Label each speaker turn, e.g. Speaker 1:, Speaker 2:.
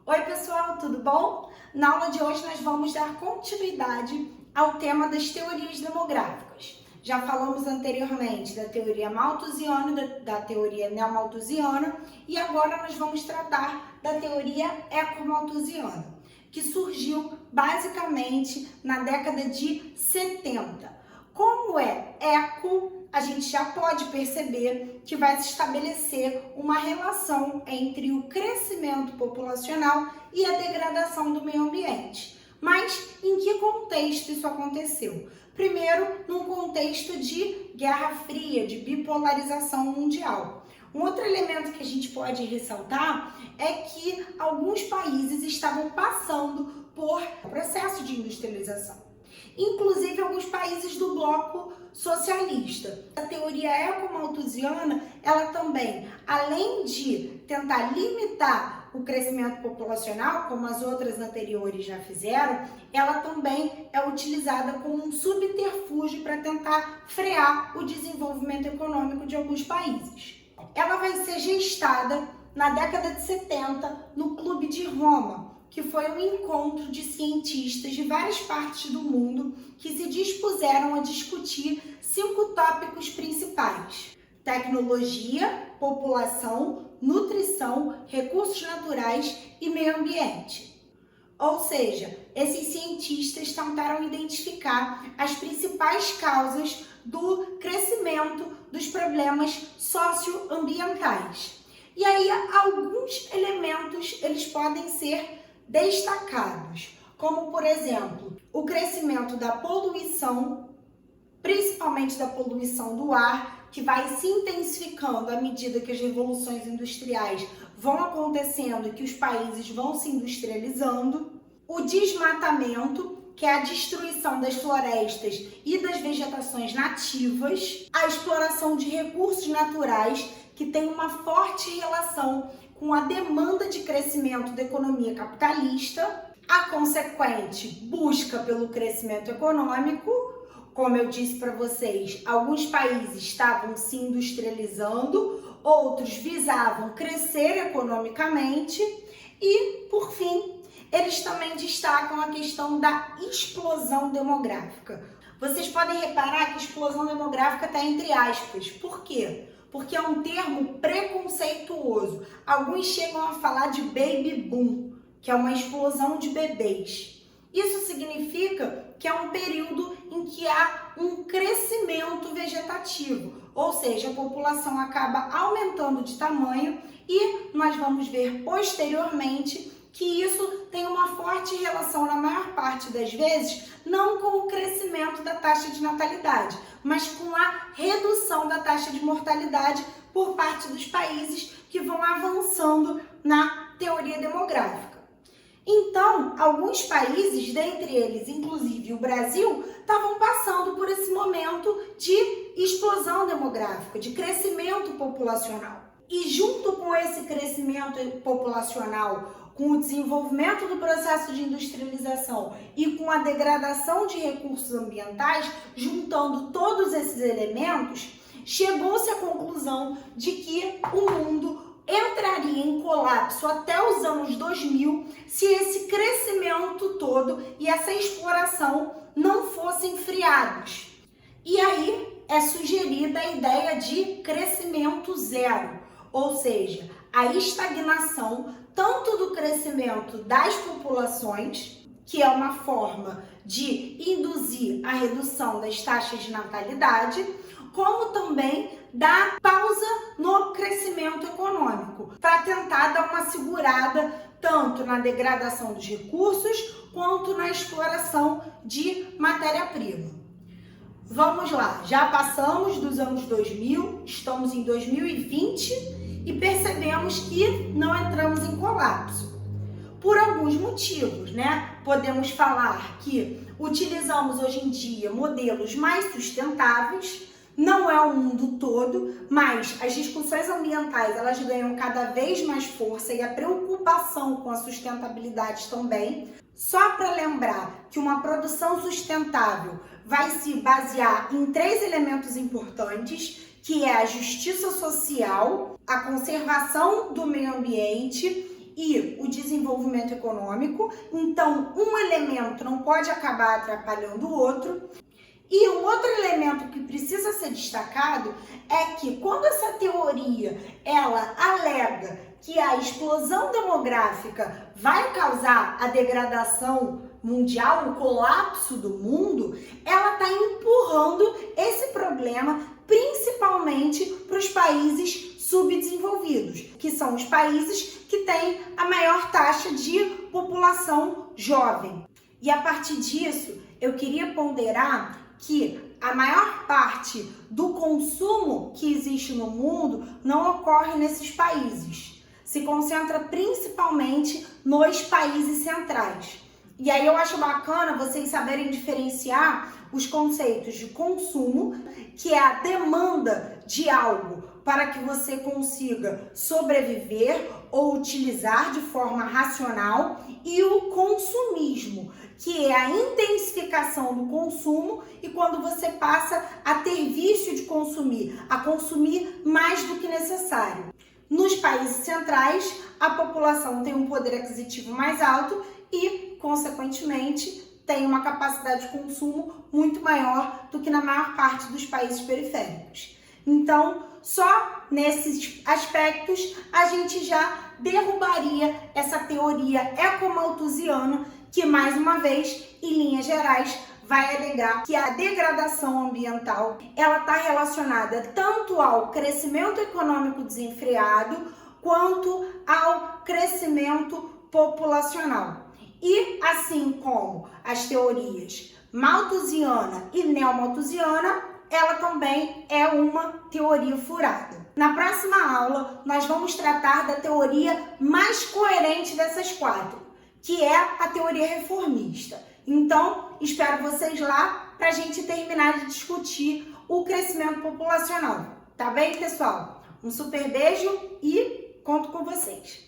Speaker 1: Oi pessoal, tudo bom? Na aula de hoje nós vamos dar continuidade ao tema das teorias demográficas. Já falamos anteriormente da teoria malthusiana e da teoria neomalthusiana e agora nós vamos tratar da teoria ecomalthusiana, que surgiu basicamente na década de 70. Como é eco, a gente já pode perceber que vai se estabelecer uma relação entre o crescimento populacional e a degradação do meio ambiente. Mas em que contexto isso aconteceu? Primeiro, num contexto de Guerra Fria, de bipolarização mundial. Um outro elemento que a gente pode ressaltar é que alguns países estavam passando por processo de industrialização. Inclusive alguns países do bloco socialista. A teoria ecomalthusiana, ela também, além de tentar limitar o crescimento populacional, como as outras anteriores já fizeram, ela também é utilizada como um subterfúgio para tentar frear o desenvolvimento econômico de alguns países. Ela vai ser gestada na década de 70 no Clube de Roma, que foi um encontro de cientistas de várias partes do mundo que se dispuseram a discutir 5 tópicos principais: tecnologia, população, nutrição, recursos naturais e meio ambiente. Ou seja, esses cientistas tentaram identificar as principais causas do crescimento dos problemas socioambientais. E aí, alguns elementos eles podem ser destacados, como por exemplo, o crescimento da poluição, principalmente da poluição do ar, que vai se intensificando à medida que as revoluções industriais vão acontecendo e que os países vão se industrializando, o desmatamento, que é a destruição das florestas e das vegetações nativas, a exploração de recursos naturais, que tem uma forte relação com a demanda de crescimento da economia capitalista, a consequente busca pelo crescimento econômico. Como eu disse para vocês, alguns países estavam se industrializando, outros visavam crescer economicamente e, por fim, eles também destacam a questão da explosão demográfica. Vocês podem reparar que explosão demográfica está entre aspas. Por quê? Porque é um termo preconceituoso. Alguns chegam a falar de baby boom, que é uma explosão de bebês. Isso significa que é um período em que há um crescimento vegetativo, ou seja, a população acaba aumentando de tamanho e nós vamos ver posteriormente que isso tem uma forte relação, na maior parte das vezes, não com o crescimento da taxa de natalidade, mas com a redução da taxa de mortalidade por parte dos países que vão avançando na teoria demográfica. Então, alguns países, dentre eles, inclusive o Brasil, estavam passando por esse momento de explosão demográfica, de crescimento populacional. E junto com esse crescimento populacional, com o desenvolvimento do processo de industrialização e com a degradação de recursos ambientais, juntando todos esses elementos, chegou-se à conclusão de que o mundo entraria em colapso até os anos 2000 se esse crescimento todo e essa exploração não fossem freados. E aí é sugerida a ideia de crescimento zero, ou seja, a estagnação tanto do crescimento das populações, que é uma forma de induzir a redução das taxas de natalidade, como também da pausa no crescimento econômico, para tentar dar uma segurada tanto na degradação dos recursos quanto na exploração de matéria-prima. Vamos lá, já passamos dos anos 2000, estamos em 2020 e percebemos que não entramos em colapso. Por alguns motivos, né? Podemos falar que utilizamos hoje em dia modelos mais sustentáveis, não é o mundo todo, mas as discussões ambientais elas ganham cada vez mais força e a preocupação com a sustentabilidade também. Só para lembrar que uma produção sustentável vai se basear em 3 elementos importantes, que é a justiça social, a conservação do meio ambiente e o desenvolvimento econômico. Então, um elemento não pode acabar atrapalhando o outro. E um outro elemento que precisa ser destacado é que quando essa teoria ela alega que a explosão demográfica vai causar a degradação mundial, o colapso do mundo, ela está empurrando esse problema principalmente para os países subdesenvolvidos, que são os países que têm a maior taxa de população jovem. E a partir disso, eu queria ponderar que a maior parte do consumo que existe no mundo não ocorre nesses países. Se concentra principalmente nos países centrais. E aí eu acho bacana vocês saberem diferenciar os conceitos de consumo, que é a demanda de algo para que você consiga sobreviver ou utilizar de forma racional, e o consumismo, que é a intensificação do consumo e quando você passa a ter vício de consumir, a consumir mais do que necessário. Nos países centrais, a população tem um poder aquisitivo mais alto e, consequentemente, tem uma capacidade de consumo muito maior do que na maior parte dos países periféricos. Então, só nesses aspectos a gente já derrubaria essa teoria ecomalthusiana que, mais uma vez, em linhas gerais, vai alegar que a degradação ambiental ela está relacionada tanto ao crescimento econômico desenfreado quanto ao crescimento populacional. E assim como as teorias malthusiana e neomalthusiana, ela também é uma teoria furada. Na próxima aula, nós vamos tratar da teoria mais coerente dessas quatro, que é a teoria reformista. Então, espero vocês lá para a gente terminar de discutir o crescimento populacional. Tá bem, pessoal? Um super beijo e conto com vocês.